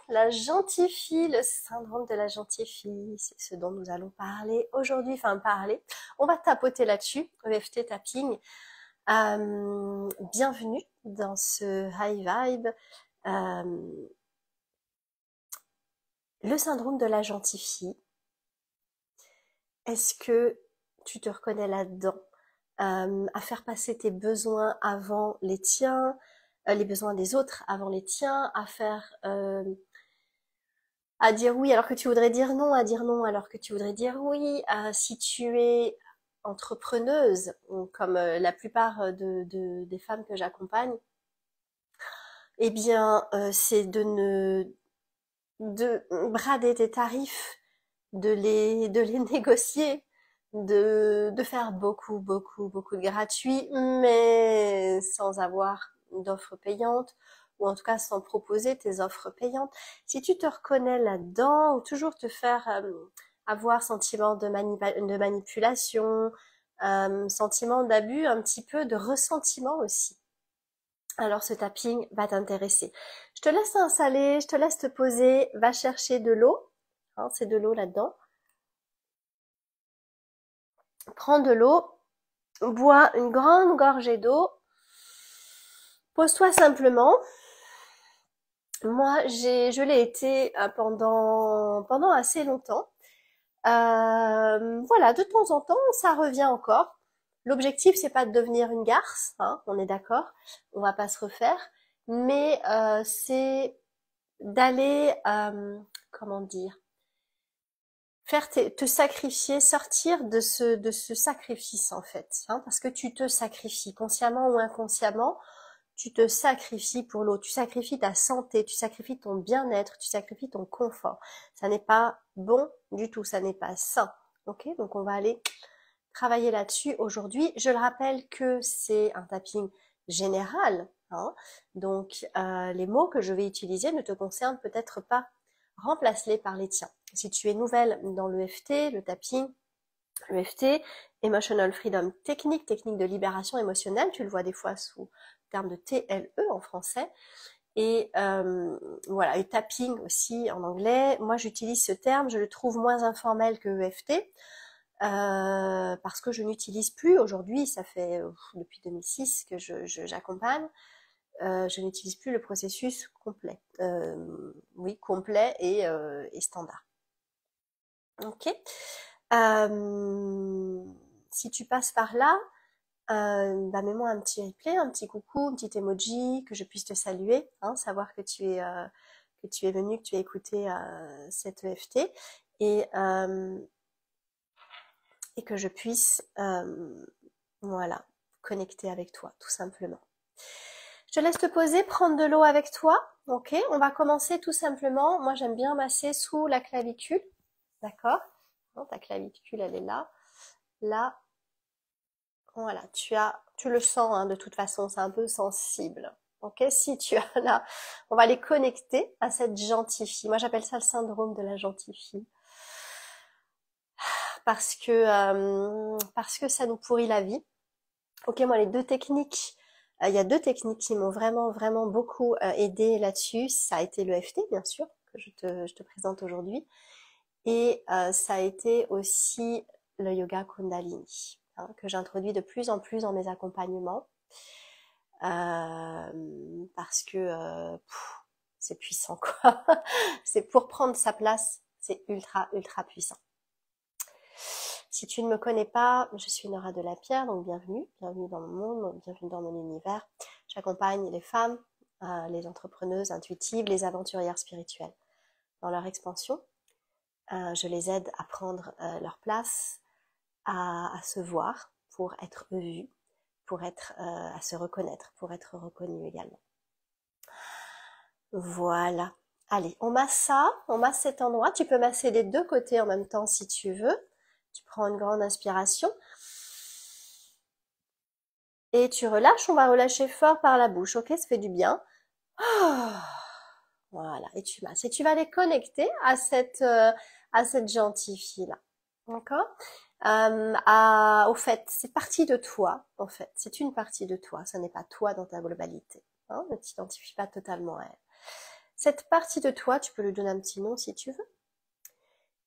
la gentille fille, le syndrome de la gentille fille, c'est ce dont nous allons parler aujourd'hui, on va tapoter là-dessus, EFT tapping. Bienvenue dans ce high vibe. Le syndrome de la gentille fille, est-ce que tu te reconnais là-dedans? À faire passer tes besoins avant les tiens, les besoins des autres avant les tiens, à dire oui alors que tu voudrais dire non, à dire non alors que tu voudrais dire oui. Si tu es entrepreneuse, comme la plupart des femmes que j'accompagne, eh bien, c'est de brader tes tarifs, de les négocier, de faire beaucoup de gratuits, mais sans avoir d'offres payantes, ou en tout cas sans proposer tes offres payantes. Si tu te reconnais là-dedans, ou toujours te faire avoir sentiment de manipulation, sentiment d'abus, un petit peu de ressentiment aussi, alors ce tapping va t'intéresser. Je te laisse installer, je te laisse te poser, va chercher de l'eau, hein, c'est de l'eau là-dedans. Prends de l'eau, bois une grande gorgée d'eau, pose-toi simplement. Moi, je l'ai été pendant assez longtemps. Voilà, de temps en temps, ça revient encore. L'objectif, c'est pas de devenir une garce, hein, on est d'accord, on va pas se refaire, mais c'est d'aller, comment dire, te sacrifier, sortir de ce sacrifice en fait, hein, parce que tu te sacrifies consciemment ou inconsciemment, tu te sacrifies pour l'autre, tu sacrifies ta santé, tu sacrifies ton bien-être, tu sacrifies ton confort. Ça n'est pas bon du tout, ça n'est pas sain. Ok, donc on va aller travailler là-dessus aujourd'hui. Je le rappelle que c'est un tapping général, hein, donc les mots que je vais utiliser ne te concernent peut-être pas. Remplace-les par les tiens. Si tu es nouvelle dans l'EFT, le tapping, l'EFT, Emotional Freedom Technique, technique de libération émotionnelle, tu le vois des fois sous le terme de TLE en français, et voilà, et tapping aussi en anglais. Moi j'utilise ce terme, je le trouve moins informel que EFT, parce que je n'utilise plus aujourd'hui, ça fait depuis 2006 que j'accompagne, je n'utilise plus le processus complet, oui, complet et standard. Ok. Si tu passes par là, mets-moi un petit replay, un petit coucou, un petit emoji, que je puisse te saluer, hein, savoir que tu es venu, que tu as écouté cette EFT, et que je puisse voilà, connecter avec toi, tout simplement. Je te laisse te poser, prendre de l'eau avec toi, ok? On va commencer tout simplement. Moi, j'aime bien masser sous la clavicule, d'accord? Ta clavicule, elle est là. Là, voilà, tu le sens, hein, de toute façon, c'est un peu sensible. Ok, si tu as là, on va les connecter à cette gentille fille. Moi, j'appelle ça le syndrome de la gentille fille. Parce que ça nous pourrit la vie. Ok, moi, les deux techniques, il y a deux techniques qui m'ont vraiment beaucoup aidé là-dessus. Ça a été l'EFT, bien sûr, que je te présente aujourd'hui. Et ça a été aussi le yoga Kundalini, hein, que j'introduis de plus en plus dans mes accompagnements. Parce que c'est puissant, quoi. C'est pour prendre sa place, c'est ultra puissant. Si tu ne me connais pas, je suis Nora Delapierre, donc bienvenue dans mon monde, bienvenue dans mon univers. J'accompagne les femmes, les entrepreneuses intuitives, les aventurières spirituelles dans leur expansion. Je les aide à prendre leur place, à se voir pour être vues, pour être à se reconnaître, pour être reconnues également. Voilà. Allez, on masse cet endroit. Tu peux masser des deux côtés en même temps si tu veux. Tu prends une grande inspiration. Et tu relâches, on va relâcher fort par la bouche, ok? Ça fait du bien. Voilà, et tu masses. Et tu vas les connecter à cette gentille fille-là. D'accord? Au fait, c'est partie de toi, en fait. C'est une partie de toi. Ça n'est pas toi dans ta globalité. Hein, ne t'identifie pas totalement à elle. Cette partie de toi, tu peux lui donner un petit nom si tu veux,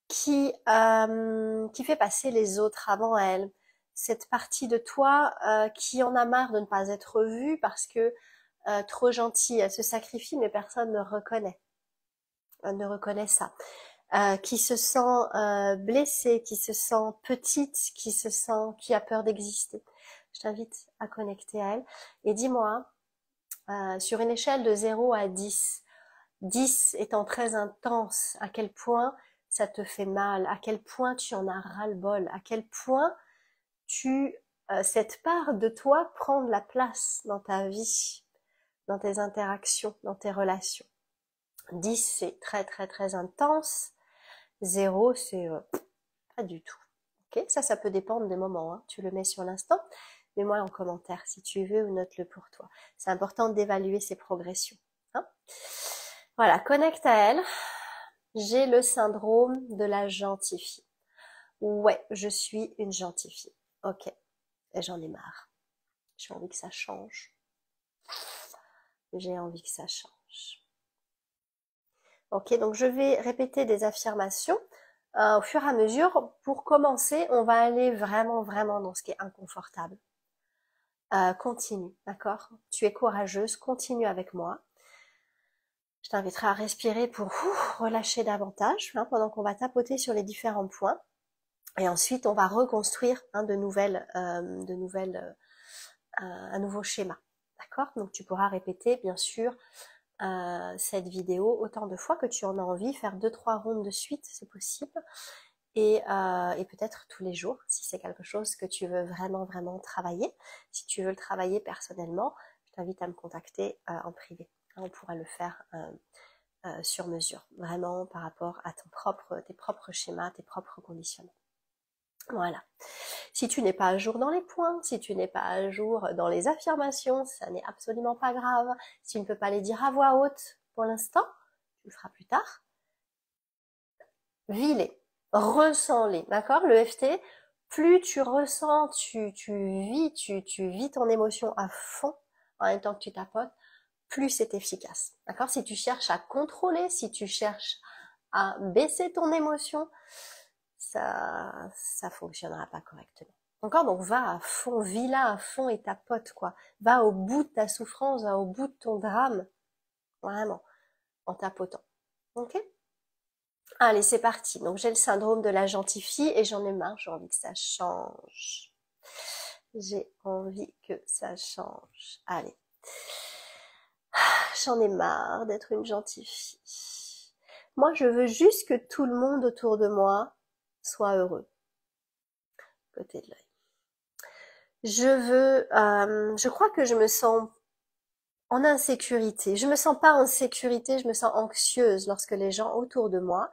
qui fait passer les autres avant elle. Cette partie de toi qui en a marre de ne pas être vue parce que trop gentille, elle se sacrifie mais personne ne reconnaît ça. Qui se sent blessée, qui se sent petite, qui a peur d'exister. Je t'invite à connecter à elle et dis-moi, sur une échelle de 0 à 10, 10 étant très intense, à quel point ça te fait mal, à quel point tu en as ras-le-bol, à quel point cette part de toi prend de la place dans ta vie, dans tes interactions, dans tes relations. 10 c'est très très très intense, 0 c'est pas du tout. Ok, ça peut dépendre des moments, hein. Tu le mets sur l'instant, mets-moi en commentaire si tu veux ou note-le pour toi. C'est important d'évaluer ses progressions. Hein. Voilà, connecte à elle. J'ai le syndrome de la gentille fille. Ouais, je suis une gentille fille. Ok, et j'en ai marre. J'ai envie que ça change. J'ai envie que ça change. Ok, donc je vais répéter des affirmations au fur et à mesure. Pour commencer, on va aller vraiment dans ce qui est inconfortable. Continue, d'accord? Tu es courageuse, continue avec moi. Je t'inviterai à respirer pour relâcher davantage hein, pendant qu'on va tapoter sur les différents points. Et ensuite, on va reconstruire un nouveau schéma. D'accord? Donc, tu pourras répéter, bien sûr, cette vidéo autant de fois que tu en as envie, faire 2-3 rondes de suite, c'est possible. Et peut-être tous les jours, si c'est quelque chose que tu veux vraiment travailler. Si tu veux le travailler personnellement, je t'invite à me contacter en privé. On pourra le faire sur mesure, vraiment par rapport à tes propres schémas, tes propres conditionnements. Voilà. Si tu n'es pas à jour dans les points, si tu n'es pas à jour dans les affirmations, ça n'est absolument pas grave. Si tu ne peux pas les dire à voix haute pour l'instant, tu le feras plus tard. Vis-les, ressens-les, d'accord? Le FT, plus tu ressens, tu vis ton émotion à fond en même temps que tu tapotes, plus c'est efficace, d'accord? Si tu cherches à contrôler, si tu cherches à baisser ton émotion, ça fonctionnera pas correctement. D'accord? Donc va à fond, vis-la à fond et tapote, quoi. Va au bout de ta souffrance, va au bout de ton drame, vraiment, en tapotant. Ok? Allez, c'est parti. Donc j'ai le syndrome de la gentille fille et j'en ai marre, j'ai envie que ça change. J'ai envie que ça change. Allez. J'en ai marre d'être une gentille fille. Moi, je veux juste que tout le monde autour de moi soit heureux. Côté de l'œil. Je crois que je me sens en insécurité. Je me sens pas en sécurité, je me sens anxieuse lorsque les gens autour de moi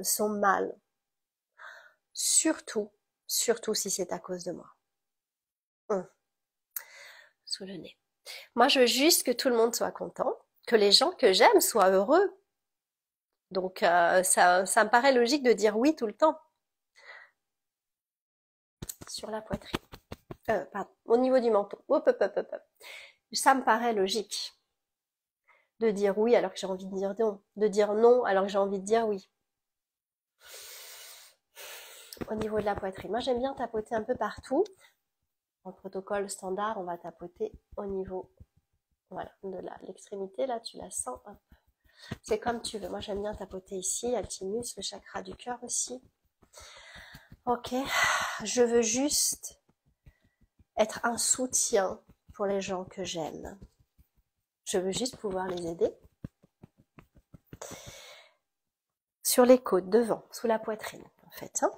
sont mal. Surtout si c'est à cause de moi. Sous le nez. Moi, je veux juste que tout le monde soit content, que les gens que j'aime soient heureux. Donc, ça me paraît logique de dire oui tout le temps. Sur la poitrine. Pardon, au niveau du menton. Hop. Ça me paraît logique de dire oui alors que j'ai envie de dire non, de dire non alors que j'ai envie de dire oui. Au niveau de la poitrine. Moi, j'aime bien tapoter un peu partout. En protocole standard, on va tapoter au niveau voilà, de l'extrémité. Là, tu la sens. Hop. C'est comme tu veux. Moi, j'aime bien tapoter ici, altimus, le chakra du cœur aussi. Ok. Je veux juste être un soutien pour les gens que j'aime. Je veux juste pouvoir les aider. Sur les côtes, devant, sous la poitrine, en fait. Hein.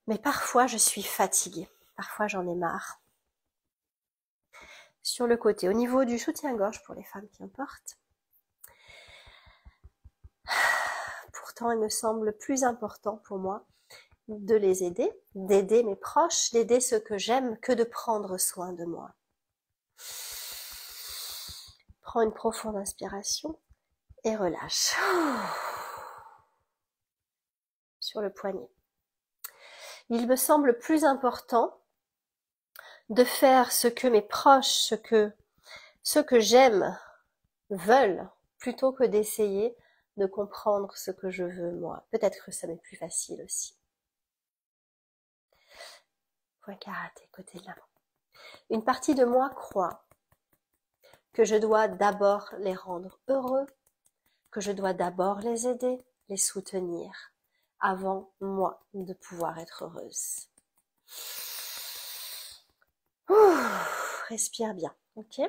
Mais parfois, je suis fatiguée. Parfois, j'en ai marre. Sur le côté, au niveau du soutien-gorge pour les femmes qui en portent. Pourtant, il me semble plus important pour moi de les aider, d'aider mes proches, d'aider ceux que j'aime, que de prendre soin de moi. Prends une profonde inspiration et relâche. Sur le poignet. Il me semble plus important de faire ce que mes proches, ce que j'aime veulent, plutôt que d'essayer de comprendre ce que je veux moi. Peut-être que ça m'est plus facile aussi. Point karaté, côté de l'avant. Une partie de moi croit que je dois d'abord les rendre heureux, que je dois d'abord les aider, les soutenir, avant moi de pouvoir être heureuse. Ouh, respire bien, ok?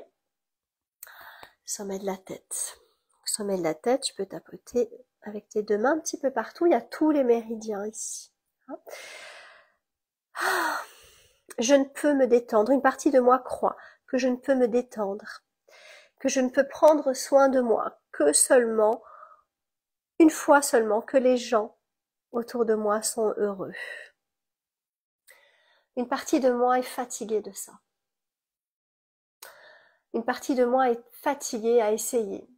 Sommet de la tête. Sommet de la tête, tu peux tapoter avec tes deux mains un petit peu partout. Il y a tous les méridiens ici. Je ne peux me détendre. Une partie de moi croit que je ne peux me détendre, que je ne peux prendre soin de moi que seulement, une fois seulement, que les gens autour de moi sont heureux. Une partie de moi est fatiguée de ça. Une partie de moi est fatiguée à essayer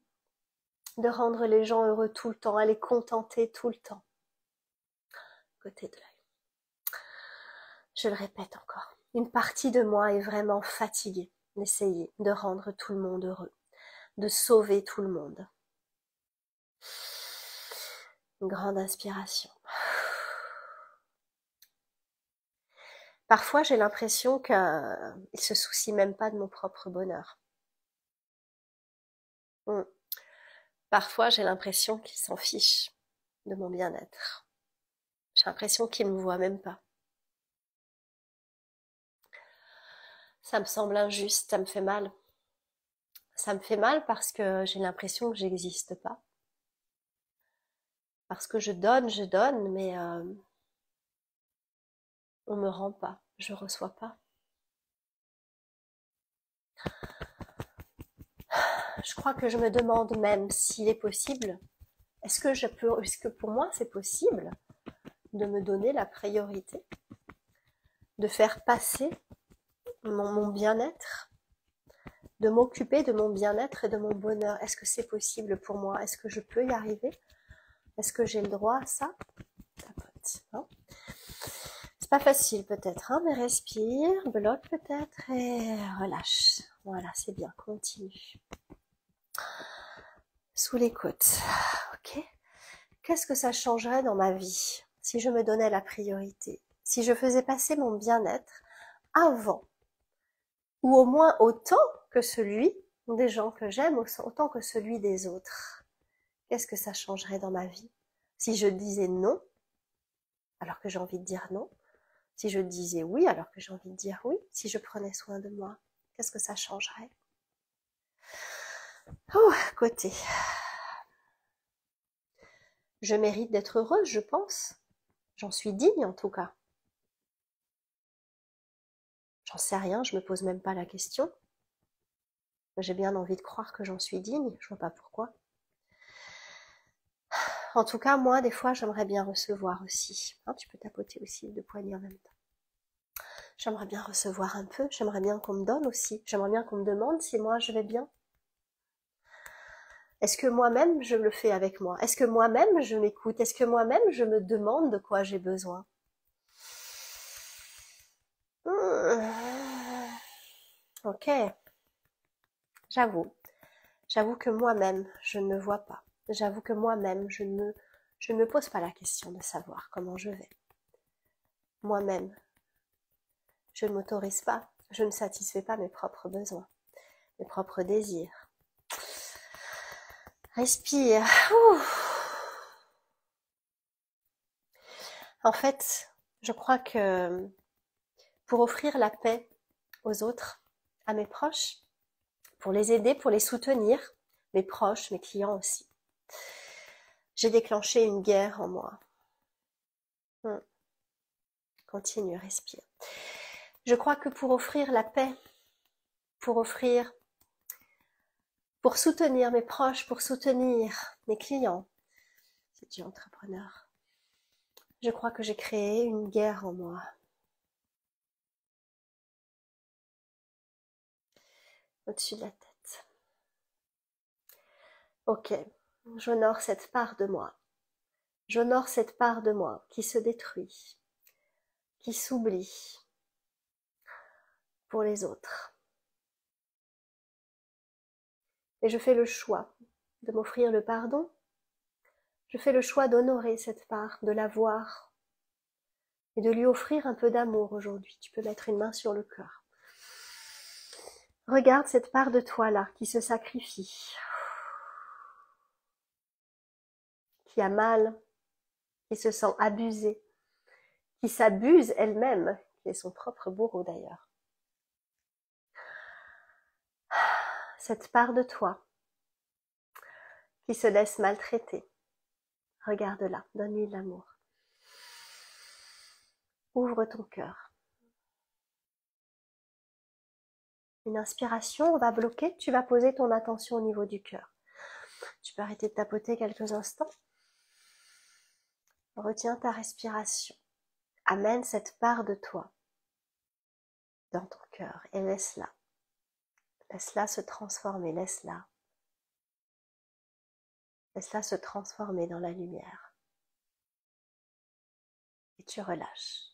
de rendre les gens heureux tout le temps, à les contenter tout le temps. Côté de l'œil. Je le répète encore. Une partie de moi est vraiment fatiguée d'essayer de rendre tout le monde heureux, de sauver tout le monde. Une grande inspiration. Parfois, j'ai l'impression qu'il se soucie même pas de mon propre bonheur. Parfois, j'ai l'impression qu'il s'en fiche de mon bien-être. J'ai l'impression qu'il me voit même pas. Ça me semble injuste, ça me fait mal. Ça me fait mal parce que j'ai l'impression que j'existe pas. Parce que je donne, mais on me rend pas, je reçois pas. Je crois que je me demande même s'il est possible. Est-ce que pour moi c'est possible de me donner la priorité, de faire passer mon bien-être, de m'occuper de mon bien-être et de mon bonheur? Est-ce que c'est possible pour moi? Est-ce que je peux y arriver? Est-ce que j'ai le droit à ça? Tapote, hein? C'est pas facile peut-être, hein, mais respire, bloque peut-être et relâche. Voilà, c'est bien, continue. Sous les côtes, ok? Qu'est-ce que ça changerait dans ma vie si je me donnais la priorité? Si je faisais passer mon bien-être avant, ou au moins autant que celui des gens que j'aime, autant que celui des autres? Qu'est-ce que ça changerait dans ma vie? Si je disais non, alors que j'ai envie de dire non? Si je disais oui, alors que j'ai envie de dire oui? Si je prenais soin de moi, qu'est-ce que ça changerait? Oh, côté. Je mérite d'être heureuse, je pense. J'en suis digne en tout cas. J'en sais rien, je me pose même pas la question. J'ai bien envie de croire que j'en suis digne, je vois pas pourquoi. En tout cas, moi, des fois, j'aimerais bien recevoir aussi. Hein, tu peux tapoter aussi les deux poignets en même temps. J'aimerais bien recevoir un peu, j'aimerais bien qu'on me donne aussi. J'aimerais bien qu'on me demande si moi je vais bien. Est-ce que moi-même je le fais avec moi? Est-ce que moi-même je m'écoute? Est-ce que moi-même je me demande de quoi j'ai besoin? Ok, j'avoue. J'avoue que moi-même je ne me vois pas. J'avoue que moi-même je ne me pose pas la question de savoir comment je vais. Moi-même, je ne m'autorise pas. Je ne satisfais pas mes propres besoins, mes propres désirs. Respire. Ouh. En fait, je crois que pour offrir la paix aux autres, à mes proches, pour les aider, pour les soutenir, mes proches, mes clients aussi, j'ai déclenché une guerre en moi. Continue, respire. Je crois que pour offrir la paix, pour soutenir mes proches, pour soutenir mes clients, c'est du entrepreneur. Je crois que j'ai créé une guerre en moi. Au-dessus de la tête. Ok, j'honore cette part de moi. J'honore cette part de moi qui se détruit, qui s'oublie pour les autres. Et je fais le choix de m'offrir le pardon. Je fais le choix d'honorer cette part, de la voir et de lui offrir un peu d'amour aujourd'hui. Tu peux mettre une main sur le cœur. Regarde cette part de toi là qui se sacrifie, qui a mal, qui se sent abusée, qui s'abuse elle-même, qui est son propre bourreau d'ailleurs. Cette part de toi qui se laisse maltraiter. Regarde-la, donne-lui de l'amour. Ouvre ton cœur. Une inspiration, on va bloquer, tu vas poser ton attention au niveau du cœur. Tu peux arrêter de tapoter quelques instants. Retiens ta respiration. Amène cette part de toi dans ton cœur et laisse-la. Laisse-la se transformer, laisse-la. Laisse-la se transformer dans la lumière. Et tu relâches.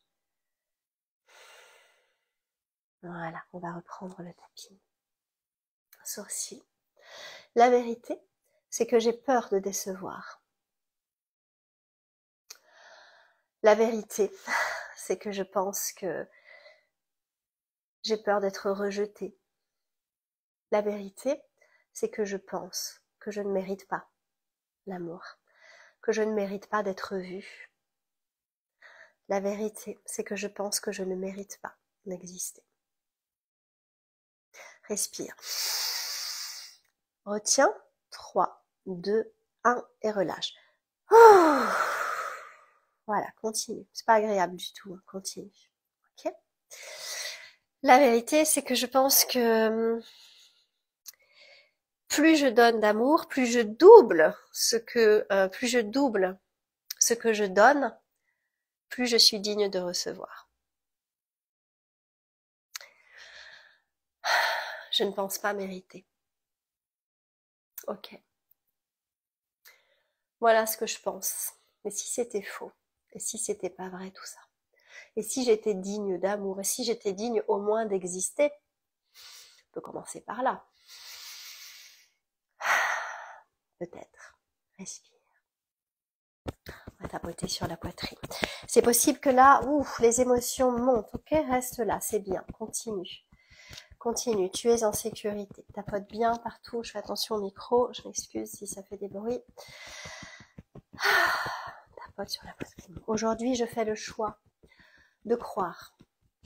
Voilà, on va reprendre le tapis. Sourcil. La vérité, c'est que j'ai peur de décevoir. La vérité, c'est que je pense que j'ai peur d'être rejetée. La vérité, c'est que je pense que je ne mérite pas l'amour, que je ne mérite pas d'être vue. La vérité, c'est que je pense que je ne mérite pas d'exister. Respire. Retiens. 3, 2, 1 et relâche. Oh, voilà, continue. C'est pas agréable du tout, hein. Continue. Ok. La vérité, c'est que je pense que plus je donne d'amour, plus je double ce que je donne, plus je suis digne de recevoir. Je ne pense pas mériter. Ok. Voilà ce que je pense. Mais si c'était faux, et si c'était pas vrai tout ça, et si j'étais digne d'amour, et si j'étais digne au moins d'exister, on peut commencer par là. Peut-être. Respire. On va tapoter sur la poitrine. C'est possible que là, les émotions montent. Ok, reste là, c'est bien. Continue. Continue, tu es en sécurité. Tapote bien partout. Je fais attention au micro. Je m'excuse si ça fait des bruits. Tapote sur la poitrine. Aujourd'hui, je fais le choix de croire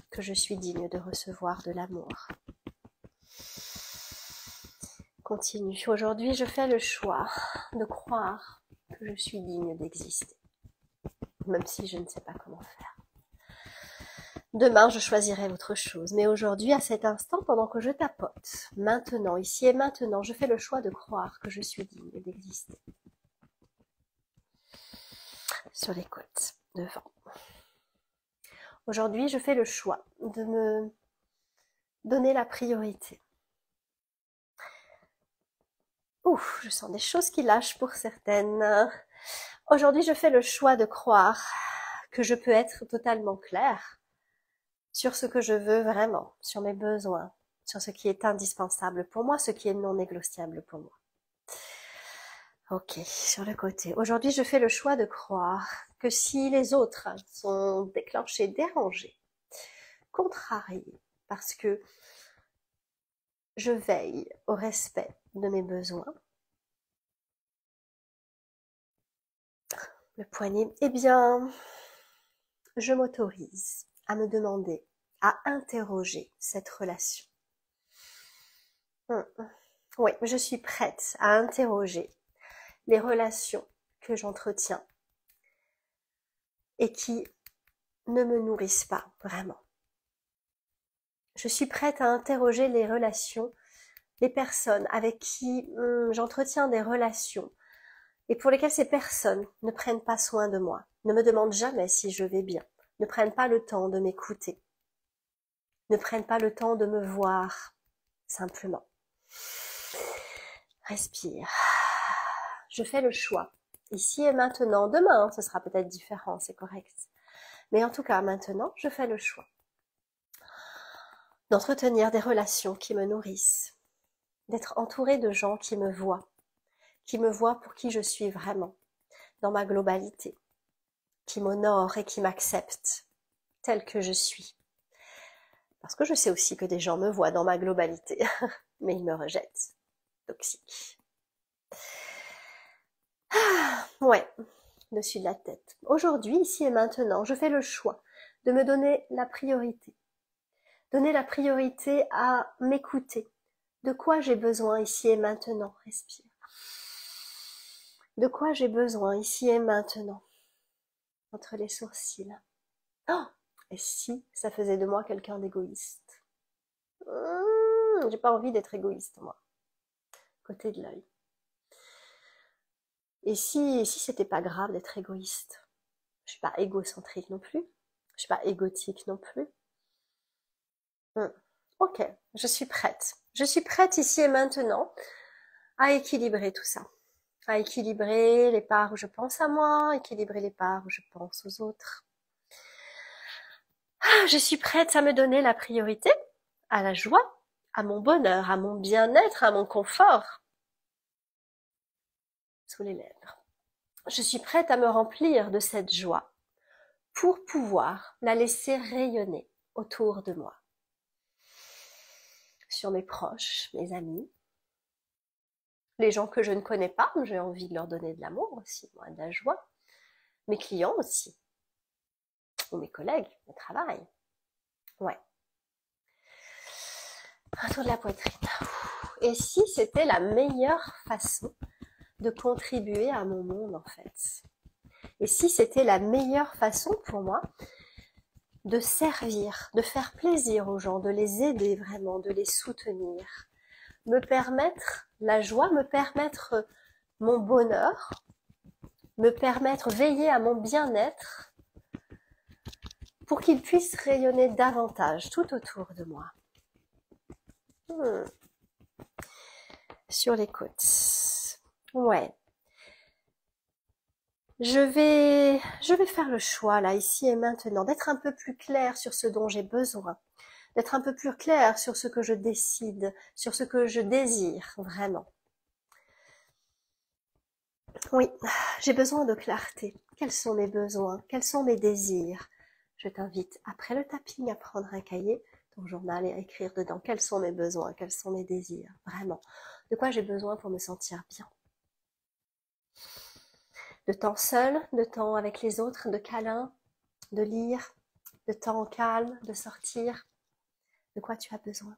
que je suis digne de recevoir de l'amour. Continue. Aujourd'hui, je fais le choix de croire que je suis digne d'exister, même si je ne sais pas comment faire. Demain, je choisirai autre chose, mais aujourd'hui, à cet instant, pendant que je tapote, maintenant, ici et maintenant, je fais le choix de croire que je suis digne d'exister. Sur les côtes, devant. Aujourd'hui, je fais le choix de me donner la priorité. Ouf, je sens des choses qui lâchent pour certaines. Aujourd'hui, je fais le choix de croire que je peux être totalement claire sur ce que je veux vraiment, sur mes besoins, sur ce qui est indispensable pour moi, ce qui est non négociable pour moi. Ok, sur le côté. Aujourd'hui, je fais le choix de croire que si les autres sont déclenchés, dérangés, contrariés, parce que je veille au respect de mes besoins, le poignet, eh bien, je m'autorise à me demander, à interroger cette relation. Oui, je suis prête à interroger les relations que j'entretiens et qui ne me nourrissent pas vraiment. Je suis prête à interroger les relations, les personnes avec qui j'entretiens des relations et pour lesquelles ces personnes ne prennent pas soin de moi, ne me demandent jamais si je vais bien, ne prennent pas le temps de m'écouter, ne prennent pas le temps de me voir simplement. Respire. Je fais le choix, ici et maintenant. Demain, ce sera peut-être différent, c'est correct. Mais en tout cas, maintenant, je fais le choix d'entretenir des relations qui me nourrissent, d'être entourée de gens qui me voient pour qui je suis vraiment, dans ma globalité, qui m'honorent et qui m'acceptent telle que je suis. Parce que je sais aussi que des gens me voient dans ma globalité, mais ils me rejettent. Toxique. Ouais, dessus de la tête. Aujourd'hui, ici et maintenant, je fais le choix de me donner la priorité. Donner la priorité à m'écouter. De quoi j'ai besoin ici et maintenant? Respire. De quoi j'ai besoin ici et maintenant? Entre les sourcils. Oh, et si ça faisait de moi quelqu'un d'égoïste? J'ai pas envie d'être égoïste, moi. Côté de l'œil. Et si c'était pas grave d'être égoïste? Je suis pas égocentrique non plus. Je suis pas égotique non plus. Ok, je suis prête. Je suis prête ici et maintenant à équilibrer tout ça. À équilibrer les parts où je pense à moi, équilibrer les parts où je pense aux autres. Je suis prête à me donner la priorité, à la joie, à mon bonheur, à mon bien-être, à mon confort. Sous les lèvres. Je suis prête à me remplir de cette joie pour pouvoir la laisser rayonner autour de moi. Sur mes proches, mes amis, les gens que je ne connais pas, j'ai envie de leur donner de l'amour aussi, moi, de la joie. Mes clients aussi, ou mes collègues de travail. Ouais. Un tour de la poitrine. Et si c'était la meilleure façon de contribuer à mon monde, en fait? Et si c'était la meilleure façon pour moi de servir, de faire plaisir aux gens, de les aider vraiment, de les soutenir, me permettre la joie, me permettre mon bonheur, me permettre veiller à mon bien-être pour qu'il puisse rayonner davantage tout autour de moi. Sur les côtes. Ouais. Je vais faire le choix, là, ici et maintenant, d'être un peu plus clair sur ce dont j'ai besoin, d'être un peu plus clair sur ce que je décide, sur ce que je désire, vraiment. Oui, j'ai besoin de clarté. Quels sont mes besoins? Quels sont mes désirs? Je t'invite, après le tapping, à prendre un cahier, ton journal, et à écrire dedans quels sont mes besoins, quels sont mes désirs, vraiment. De quoi j'ai besoin pour me sentir bien? De temps seul, de temps avec les autres, de câlins, de lire, de temps calme, de sortir. De quoi tu as besoin?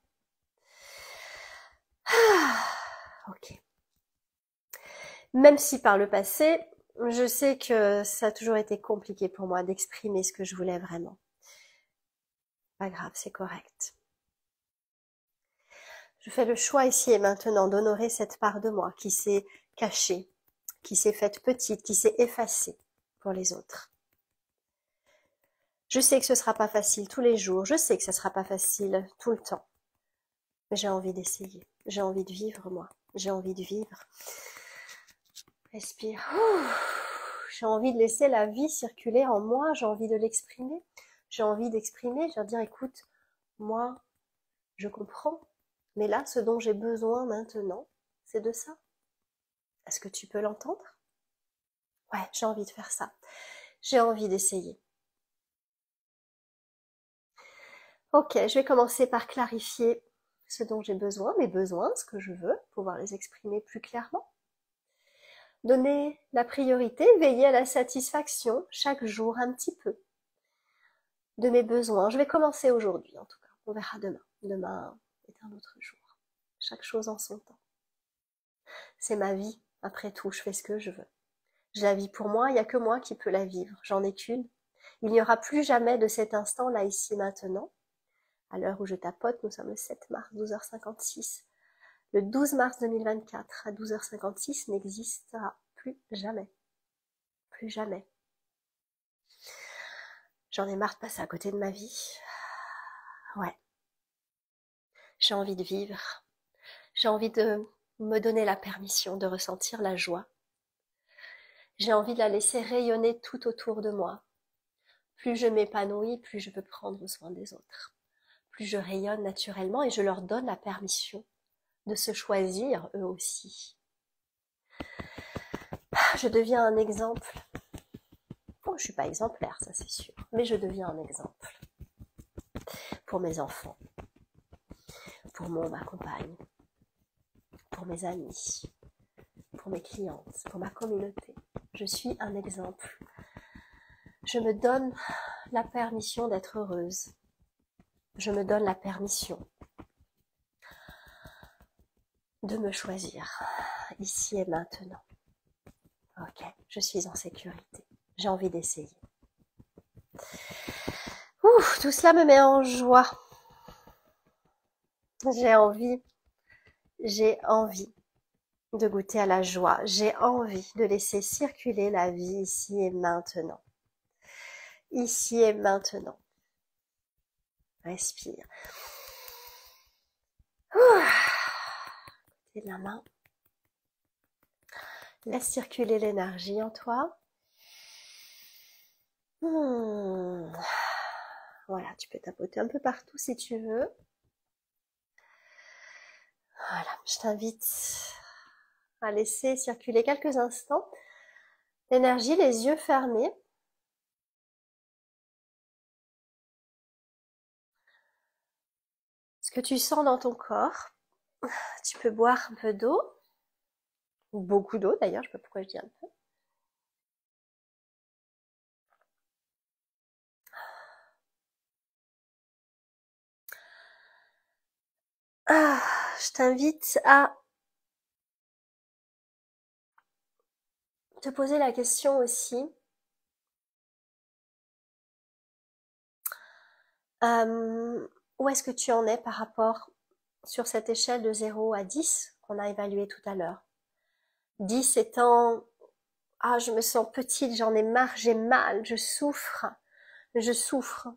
Ok. Même si par le passé, je sais que ça a toujours été compliqué pour moi d'exprimer ce que je voulais vraiment. Pas grave, c'est correct. Je fais le choix ici et maintenant d'honorer cette part de moi qui s'est cachée, qui s'est faite petite, qui s'est effacée pour les autres. Je sais que ce sera pas facile tous les jours, je sais que ce sera pas facile tout le temps. Mais j'ai envie d'essayer, j'ai envie de vivre moi, j'ai envie de vivre. Respire. J'ai envie de laisser la vie circuler en moi, j'ai envie de l'exprimer. J'ai envie d'exprimer, je vais dire écoute, moi, je comprends, mais là, ce dont j'ai besoin maintenant, c'est de ça. Est-ce que tu peux l'entendre? Ouais, j'ai envie de faire ça. J'ai envie d'essayer. Ok, je vais commencer par clarifier ce dont j'ai besoin, mes besoins, ce que je veux, pouvoir les exprimer plus clairement. Donner la priorité, veiller à la satisfaction chaque jour un petit peu de mes besoins. Je vais commencer aujourd'hui en tout cas, on verra demain. Demain est un autre jour. Chaque chose en son temps. C'est ma vie, après tout, je fais ce que je veux. Je la vis pour moi, il n'y a que moi qui peux la vivre, j'en ai qu'une. Il n'y aura plus jamais de cet instant là, ici, maintenant. À l'heure où je tapote, nous sommes le 7 mars, 12h56. Le 12 mars 2024 à 12h56 n'existera plus jamais. Plus jamais. J'en ai marre de passer à côté de ma vie. Ouais. J'ai envie de vivre. J'ai envie de me donner la permission de ressentir la joie. J'ai envie de la laisser rayonner tout autour de moi. Plus je m'épanouis, plus je peux prendre soin des autres. Plus je rayonne naturellement et je leur donne la permission de se choisir eux aussi. Je deviens un exemple. Bon, je suis pas exemplaire, ça c'est sûr, mais je deviens un exemple pour mes enfants, pour ma compagne, pour mes amis, pour mes clientes, pour ma communauté. Je suis un exemple. Je me donne la permission d'être heureuse. Je me donne la permission de me choisir ici et maintenant. Ok, je suis en sécurité. J'ai envie d'essayer. Ouh, tout cela me met en joie. J'ai envie de goûter à la joie. J'ai envie de laisser circuler la vie ici et maintenant. Ici et maintenant. Respire. Côté de la main. Laisse circuler l'énergie en toi. Voilà, tu peux tapoter un peu partout si tu veux. Voilà, je t'invite à laisser circuler quelques instants l'énergie, les yeux fermés. Ce que tu sens dans ton corps. Tu peux boire un peu d'eau, ou beaucoup d'eau d'ailleurs, je sais pas pourquoi je dis un peu. Je t'invite à te poser la question aussi. Où est-ce que tu en es par rapport sur cette échelle de 0 à 10 qu'on a évaluée tout à l'heure? 10 étant je me sens petite, j'en ai marre, j'ai mal, je souffre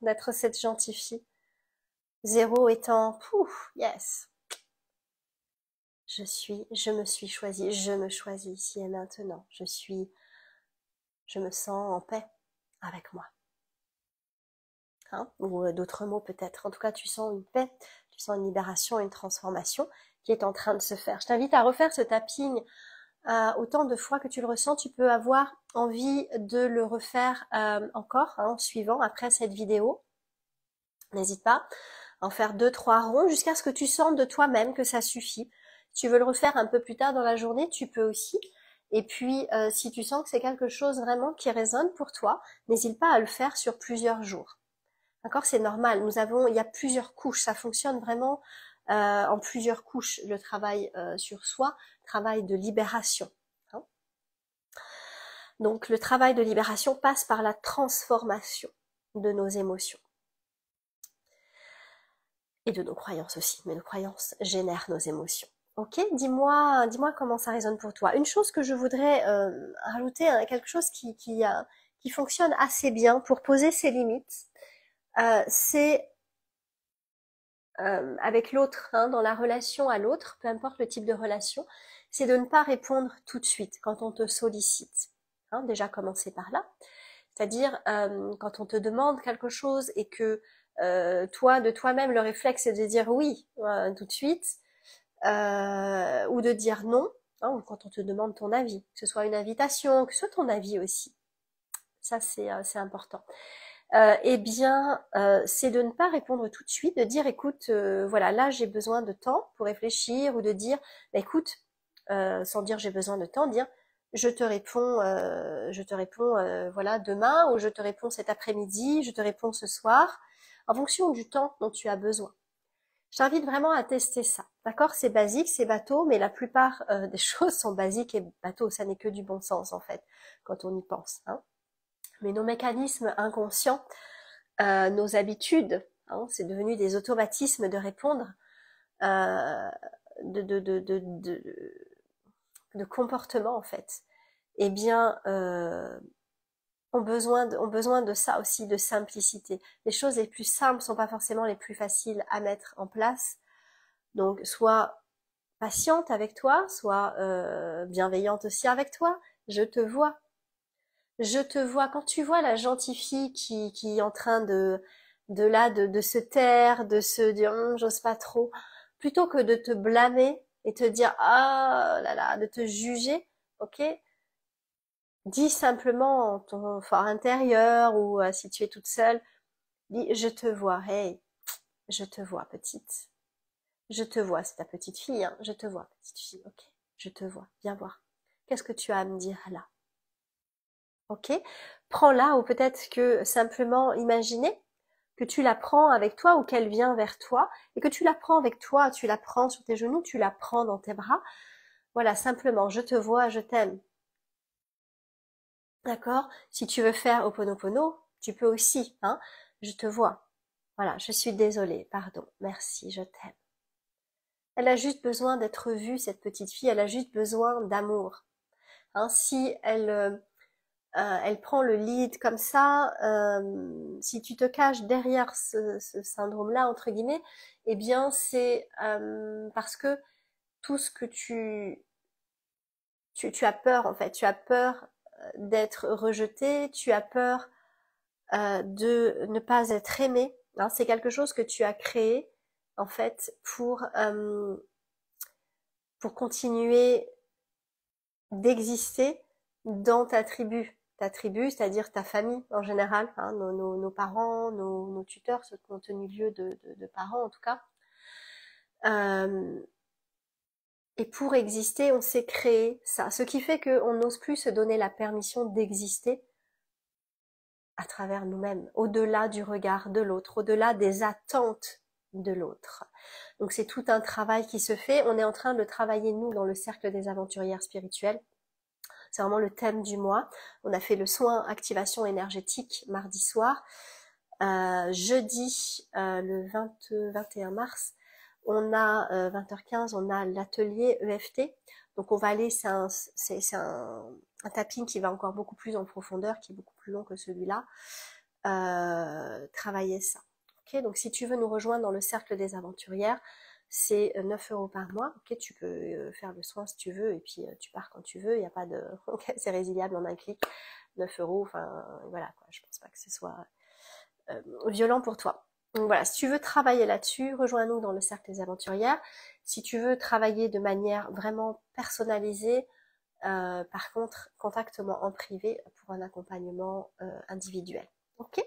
d'être cette gentille fille. 0 étant yes. Je me suis choisie, je me choisis ici et maintenant. Je me sens en paix avec moi. Hein? Ou d'autres mots peut-être. En tout cas, tu sens une paix, tu sens une libération, une transformation qui est en train de se faire. Je t'invite à refaire ce tapping autant de fois que tu le ressens. Tu peux avoir envie de le refaire encore en suivant après cette vidéo. N'hésite pas à en faire 2-3 ronds jusqu'à ce que tu sentes de toi-même que ça suffit. Si tu veux le refaire un peu plus tard dans la journée, tu peux aussi. Et puis, si tu sens que c'est quelque chose vraiment qui résonne pour toi, n'hésite pas à le faire sur plusieurs jours. D'accord? C'est normal. Il y a plusieurs couches. Ça fonctionne vraiment en plusieurs couches, le travail sur soi, travail de libération. Hein? Donc, le travail de libération passe par la transformation de nos émotions. Et de nos croyances aussi. Mais nos croyances génèrent nos émotions. Ok, dis-moi comment ça résonne pour toi. Une chose que je voudrais rajouter, quelque chose qui fonctionne assez bien pour poser ses limites, c'est avec l'autre, hein, dans la relation à l'autre, peu importe le type de relation, c'est de ne pas répondre tout de suite quand on te sollicite. Hein, déjà commencer par là. C'est-à-dire quand on te demande quelque chose et que toi, de toi-même, le réflexe c'est de dire oui tout de suite, ou de dire non, hein, ou quand on te demande ton avis, que ce soit une invitation, que ce soit ton avis aussi. Ça, c'est important. C'est de ne pas répondre tout de suite, de dire écoute, voilà, là j'ai besoin de temps pour réfléchir, ou de dire écoute, sans dire j'ai besoin de temps, dire je te réponds voilà demain, ou je te réponds cet après-midi, je te réponds ce soir, en fonction du temps dont tu as besoin. Je t'invite vraiment à tester ça. D'accord? C'est basique, c'est bateau, mais la plupart des choses sont basiques et bateau. Ça n'est que du bon sens, en fait, quand on y pense. Hein. Mais nos mécanismes inconscients, nos habitudes, hein, c'est devenu des automatismes de répondre, de comportement, en fait. Eh bien, ont besoin de ça aussi, de simplicité. Les choses les plus simples sont pas forcément les plus faciles à mettre en place. Donc, sois patiente avec toi, sois bienveillante aussi avec toi. Je te vois. Quand tu vois la gentille fille qui est en train de se taire, de se dire j'ose pas trop, plutôt que de te blâmer et te dire ah là là, de te juger, ok? Dis simplement ton fort intérieur ou si tu es toute seule, dis je te vois, hey, je te vois petite, je te vois, c'est ta petite fille, hein, je te vois petite fille, ok? Je te vois, viens voir. Qu'est-ce que tu as à me dire là? Ok? Prends-la ou peut-être que simplement imaginer que tu la prends avec toi ou qu'elle vient vers toi et que tu la prends avec toi, tu la prends sur tes genoux, tu la prends dans tes bras. Voilà, simplement, je te vois, je t'aime. D'accord? Si tu veux faire Ho'oponopono, tu peux aussi, hein? Je te vois. Voilà, je suis désolée, pardon, merci, je t'aime. Elle a juste besoin d'être vue, cette petite fille, elle a juste besoin d'amour. Hein, si elle prend le lead comme ça, si tu te caches derrière ce syndrome-là, entre guillemets, eh bien c'est parce que tout ce que tu as peur en fait, tu as peur d'être rejeté, tu as peur de ne pas être aimé. Hein, c'est quelque chose que tu as créé en fait pour continuer d'exister dans ta tribu. Ta tribu, c'est-à-dire ta famille en général, hein, nos parents, nos tuteurs, ceux qui ont tenu lieu de parents en tout cas. Et pour exister, on s'est créé ça. Ce qui fait qu'on n'ose plus se donner la permission d'exister à travers nous-mêmes, au-delà du regard de l'autre, au-delà des attentes de l'autre. Donc c'est tout un travail qui se fait. On est en train de travailler, nous, dans le cercle des aventurières spirituelles. C'est vraiment le thème du mois. On a fait le soin activation énergétique mardi soir. Jeudi, le 21 mars, on a 20h15, on a l'atelier EFT. Donc on va aller, c'est un tapping qui va encore beaucoup plus en profondeur, qui est beaucoup plus long que celui-là. Travailler ça. Ok, donc si tu veux nous rejoindre dans le cercle des aventurières, c'est 9 € par mois. Ok, tu peux faire le soin si tu veux et puis tu pars quand tu veux. Il n'y a pas de, c'est résiliable en un clic. 9 €. Enfin voilà quoi. Je pense pas que ce soit violent pour toi. Donc voilà, si tu veux travailler là-dessus, rejoins-nous dans le cercle des aventurières. Si tu veux travailler de manière vraiment personnalisée, par contre, contacte-moi en privé pour un accompagnement individuel. Ok?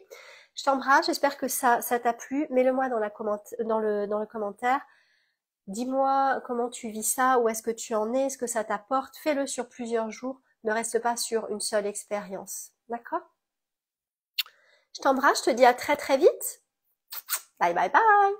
Je t'embrasse, j'espère que ça t'a plu. Mets-le-moi dans le commentaire. Dis-moi comment tu vis ça, où est-ce que tu en es, ce que ça t'apporte. Fais-le sur plusieurs jours. Ne reste pas sur une seule expérience. D'accord? Je t'embrasse, je te dis à très très vite. Bye bye bye.